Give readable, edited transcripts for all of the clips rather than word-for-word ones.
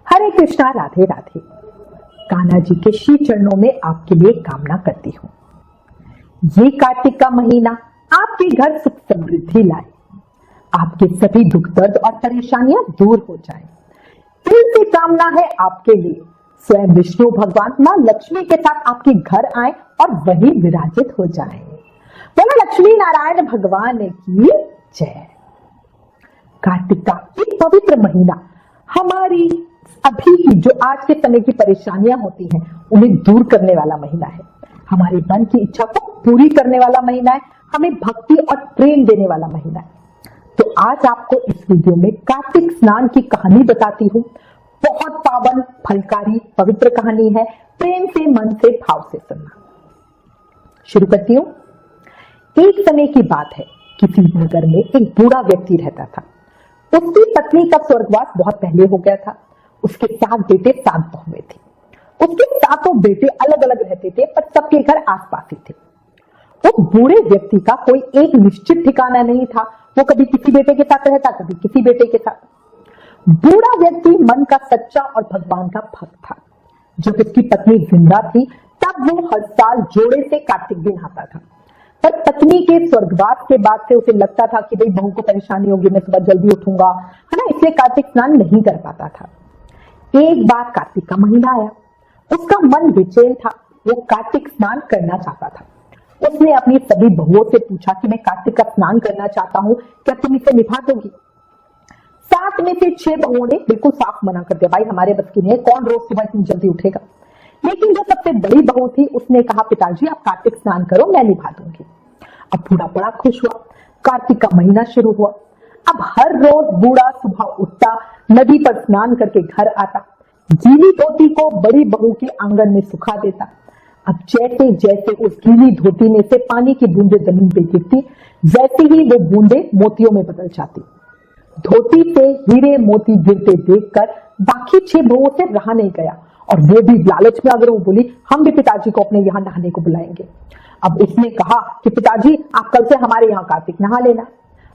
हरे कृष्णा, राधे राधे। कान्हा जी के श्री चरणों में आपके लिए कामना करती हूँ। ये कार्तिक का महीना आपके घर सुख समृद्धि लाए, आपके सभी दुख दर्द और परेशानियां दूर हो जाएं। दिल से कामना है आपके लिए स्वयं विष्णु भगवान मां लक्ष्मी के साथ आपके घर आए और वहीं विराजित हो जाएं। बोलो लक्ष्मी नारायण भगवान की जय। कार्तिक का एक पवित्र महीना हमारी अभी की जो आज के समय की परेशानियां होती हैं उन्हें दूर करने वाला महीना है, हमारे मन की इच्छा को पूरी करने वाला महीना है, हमें भक्ति और प्रेम देने वाला महीना है। तो आज आपको इस वीडियो में कार्तिक स्नान की कहानी बताती हूँ। बहुत पावन फलकारी पवित्र कहानी है, प्रेम से मन से भाव से सुनना। शुरू करती हूँ। एक समय की बात है, किसी नगर में एक बूढ़ा व्यक्ति रहता था। उसकी पत्नी का स्वर्गवास बहुत पहले हो गया था। उसके 7 बेटे 7 बहुएं थी। उसके 7 बेटे अलग अलग रहते थे, पर सबके घर आसपास ही थे। उस बूढ़े व्यक्ति का कोई एक निश्चित ठिकाना नहीं था। वो कभी किसी बेटे के साथ रहता, कभी किसी बेटे के साथ। बूढ़ा व्यक्ति मन का सच्चा और भगवान का भक्त था। जब उसकी पत्नी जिंदा थी तब वो हर साल जोड़े से कार्तिक दिन आता था, पर पत्नी के स्वर्गवास के बाद से उसे लगता था कि भाई बहू को परेशानी होगी, मैं सुबह जल्दी उठूंगा, है ना, इसलिए कार्तिक स्नान नहीं कर पाता था। एक बार कार्तिक का महीना आया, उसका मन बेचैन था, वो कार्तिक स्नान करना चाहता था। उसने अपनी सभी बहुओं से पूछा कि मैं कार्तिक का स्नान करना चाहता हूँ, क्या तुम इसे निभा दोगी? 7 में से 6 बहुओं ने बिल्कुल साफ मना कर दिया, भाई हमारे बस की नहीं है, कौन रोज सुबह इतनी जल्दी उठेगा। लेकिन जो सबसे बड़ी बहू थी उसने कहा, पिताजी आप कार्तिक स्नान करो, मैं निभा दूंगी। अब बूढ़ा बड़ा खुश हुआ। कार्तिक का महीना शुरू हुआ। अब हर रोज बूढ़ा सुबह उठता, नदी पर स्नान करके घर आता, गीली धोती को बड़ी बहू के आंगन में सुखा देता। अब जैसे जैसे उस गीली धोती में से पानी की बूंदें जमीन पे गिरती, वैसे ही वो बूंदें मोतियों में बदल जाती। धोती से हीरे मोती गिरते देखकर बाकी 6 बहुओं से रहा नहीं गया, और वो भी लालच में अगर वो बोली, हम भी पिताजी को अपने यहाँ नहाने को बुलाएंगे। अब उसने कहा कि पिताजी आप कल से हमारे यहाँ कार्तिक नहा लेना।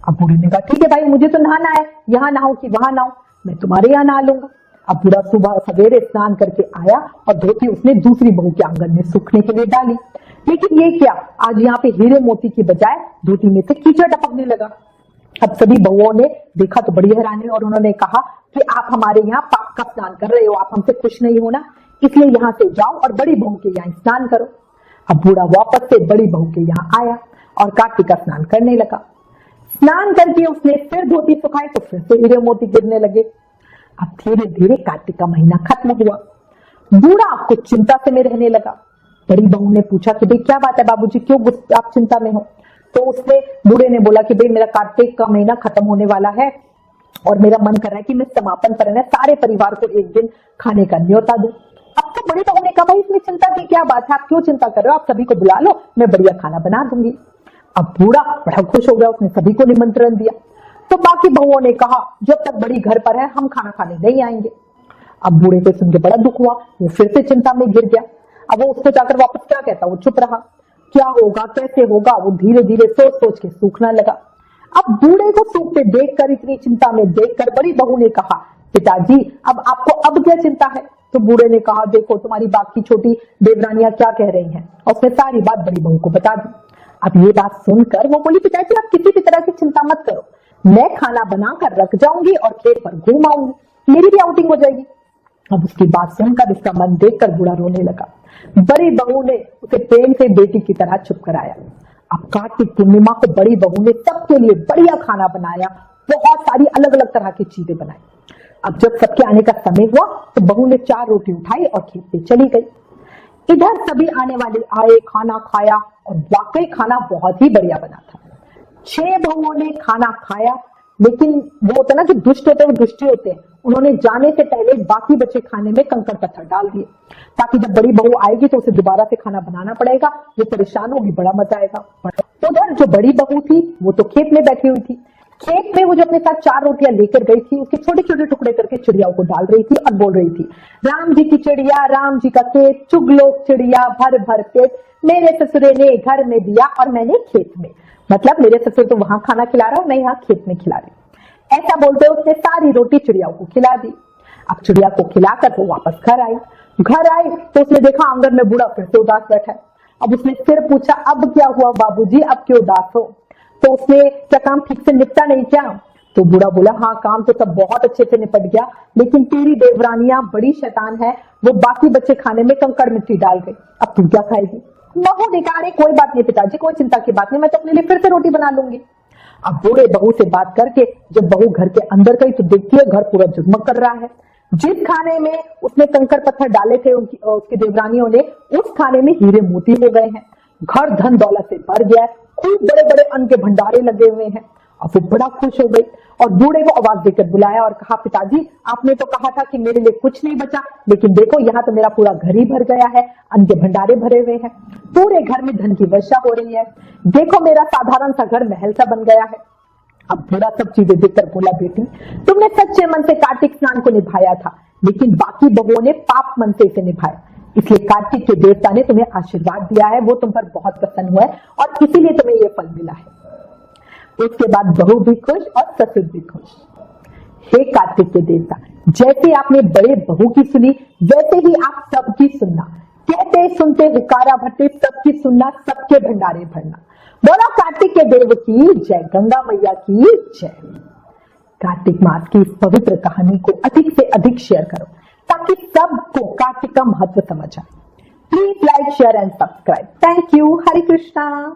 अब बूढ़े ने कहा, ठीक है भाई, मुझे तो नहाना है, यहाँ नहाओ कि वहां नहाओ, मैं तुम्हारे यहाँ नहा लूंगा। अब बूढ़ा सुबह सवेरे स्नान करके आया और धोती उसने दूसरी बहू के आंगन में सूखने के लिए डाली। लेकिन ये क्या, आज यहाँ पे हीरे मोती की बजाय धोती में से कीचड़ टपकने लगा। अब सभी बहुओं ने देखा तो बड़ी हैरानी, और उन्होंने कहा कि आप हमारे यहाँ पाप का स्नान कर रहे हो, आप हमसे खुश नहीं हो ना, इसलिए यहाँ से जाओ और बड़ी बहू के यहाँ स्नान करो। अब बूढ़ा वापस से बड़ी बहू के यहाँ आया और कार्तिक का स्नान करने लगा। स्नान करके उसने फिर धोती सुखाई तो फिर से हीरे मोती गिरने लगे। अब धीरे धीरे कार्तिक का महीना खत्म हुआ। बूढ़ा कुछ चिंता से में रहने लगा। बड़ी बहू ने पूछा कि भाई क्या बात है बाबूजी, क्यों आप चिंता में हो? तो उसने बूढ़े ने बोला कि भाई मेरा कार्तिक का महीना खत्म होने वाला है और मेरा मन कर रहा है कि मैं समापन पर सारे परिवार को एक दिन खाने का न्योता दूं। अब तो बड़ी बहू ने कहा, भाई इसमें चिंता की क्या बात है, आप क्यों चिंता कर रहे हो, आप सभी को बुला लो, मैं बढ़िया खाना बना दूंगी। अब बूढ़ा बड़ा खुश हो गया, उसने सभी को निमंत्रण दिया। तो बाकी बहुओं ने कहा, जब तक बड़ी घर पर है हम खाना खाने नहीं आएंगे। अब बूढ़े को सुन के बड़ा दुख हुआ, वो फिर से चिंता में गिर गया। अब वो उसको जाकर वापस क्या कहता, वो चुप रहा। क्या होगा कैसे होगा, वो धीरे धीरे सोच सोच के सूखना लगा। अब बूढ़े को सूखते देखकर, इतनी चिंता में देखकर बड़ी बहू ने कहा, पिताजी अब आपको अब क्या चिंता है? तो बूढ़े ने कहा, देखो तुम्हारी बाकी छोटी देवरानियां क्या कह रही हैं, और उसने सारी बात बड़ी बहू को बता दी। अब ये बात सुनकर वो बोली, पिताजी आप किसी भी तरह की चिंता मत करो, मैं खाना बनाकर रख जाऊंगी और खेत पर घूम आऊंगी, मेरी भी आउटिंग हो जाएगी। अब उसकी बात सुनकर, उसका मन देखकर बूढ़ा रोने लगा। बड़ी बहू ने उसे प्रेम से बेटी की तरह चुप कराया। अब कार्तिक पूर्णिमा को बड़ी बहू ने सबके लिए बढ़िया खाना बनाया, बहुत सारी अलग अलग तरह की चीजें बनाई। अब जब सबके आने का समय हुआ तो बहू ने 4 रोटी उठाई और खेत पे चली गई। इधर सभी आने वाले आए, खाना खाया, और वाकई खाना बहुत ही बढ़िया बना था। 6 बहुओं ने खाना खाया, लेकिन वो होता ना जो दुष्ट होते हैं वो दुष्टी होते हैं, उन्होंने जाने से पहले बाकी बचे खाने में कंकड़ पत्थर डाल दिए, ताकि जब बड़ी बहू आएगी तो उसे दोबारा से खाना बनाना पड़ेगा, वो परेशान होगी, बड़ा मजा आएगा। उधर जो बड़ी बहू थी वो तो खेत में बैठी हुई थी। खेत में वो जो अपने साथ 4 रोटियां लेकर गई थी, उसके छोटे छोटे टुकड़े करके चिड़ियाओं को डाल रही थी और बोल रही थी, राम जी की चिड़िया, राम जी का खेत, चुग लो चिड़िया भर भर पेट, मेरे ससुरे ने घर में दिया और मैंने खेत में। मतलब मेरे ससुर तो वहां खाना खिला रहा हूं, मैं यहाँ खेत में खिला रही। ऐसा बोलते उसने सारी रोटी चिड़ियाओं को खिला दी। अब चिड़िया को खिलाकर वो वापस घर आई। घर आई तो उसने देखा आंगन में बूढ़ा फिर से उदास बैठा है। अब उसने फिर पूछा, अब क्या हुआ बाबूजी, अब क्यों उदास हो? तो उसने, क्या काम ठीक से निपटा नहीं क्या? तो बूढ़ा बोला, हाँ काम तो सब बहुत अच्छे से निपट गया, लेकिन तेरी देवरानियां बड़ी शैतान है, वो बाकी बच्चे खाने में कंकड़ मिट्टी डाल गई, अब तू क्या खाएगी? बहू ने कहा, अरे कोई बात नहीं पिताजी, कोई चिंता की बात नहीं, मैं तो अपने लिए फिर से रोटी बना लूंगी। अब बूढ़े बहू से बात करके जब बहू घर के अंदर गई तो देखती है घर पूरा जगमग कर रहा है। जिस खाने में उसने कंकड़ पत्थर डाले थे उसकी देवरानियों ने, उस खाने में हीरे मोती हो गए हैं। घर धन दौलत से भर गया है, खूब बड़े बड़े अन्न के भंडारे लगे हुए हैं। अब वो बड़ा खुश हो गई और बूढ़े को आवाज देकर बुलाया और कहा, पिताजी आपने तो कहा था कि मेरे लिए कुछ नहीं बचा, लेकिन देखो यहाँ तो मेरा पूरा घर ही भर गया है, अन्न के भंडारे भरे हुए हैं, पूरे घर में धन की वर्षा हो रही है, देखो मेरा साधारण सा घर महल सा बन गया है। अब बूढ़ा सब चीजें देखकर बोला, बेटी तुमने सच्चे मन से कार्तिक स्नान को निभाया था, लेकिन बाकी बहुओं ने पाप मन से इसे निभाया, इसलिए कार्तिक के देवता ने तुम्हें आशीर्वाद दिया है, वो तुम पर बहुत प्रसन्न हुआ है और इसीलिए तुम्हें ये फल मिला है। उसके बाद बहू भी खुश और ससुर भी खुश। हे कार्तिक के देवता, जैसे आपने बड़े बहू की सुनी वैसे ही आप सबकी सुनना, कहते सुनते हुकारा भरते सबकी सुनना, सबके भंडारे भरना। बोला कार्तिक के देव की जय, गंगा मैया की जय। कार्तिक मास की इस पवित्र कहानी को अधिक से अधिक शेयर करो ताकि सबको कार्तिक का महत्व समझ आए। Please like, share and subscribe. Thank you. Hare Krishna.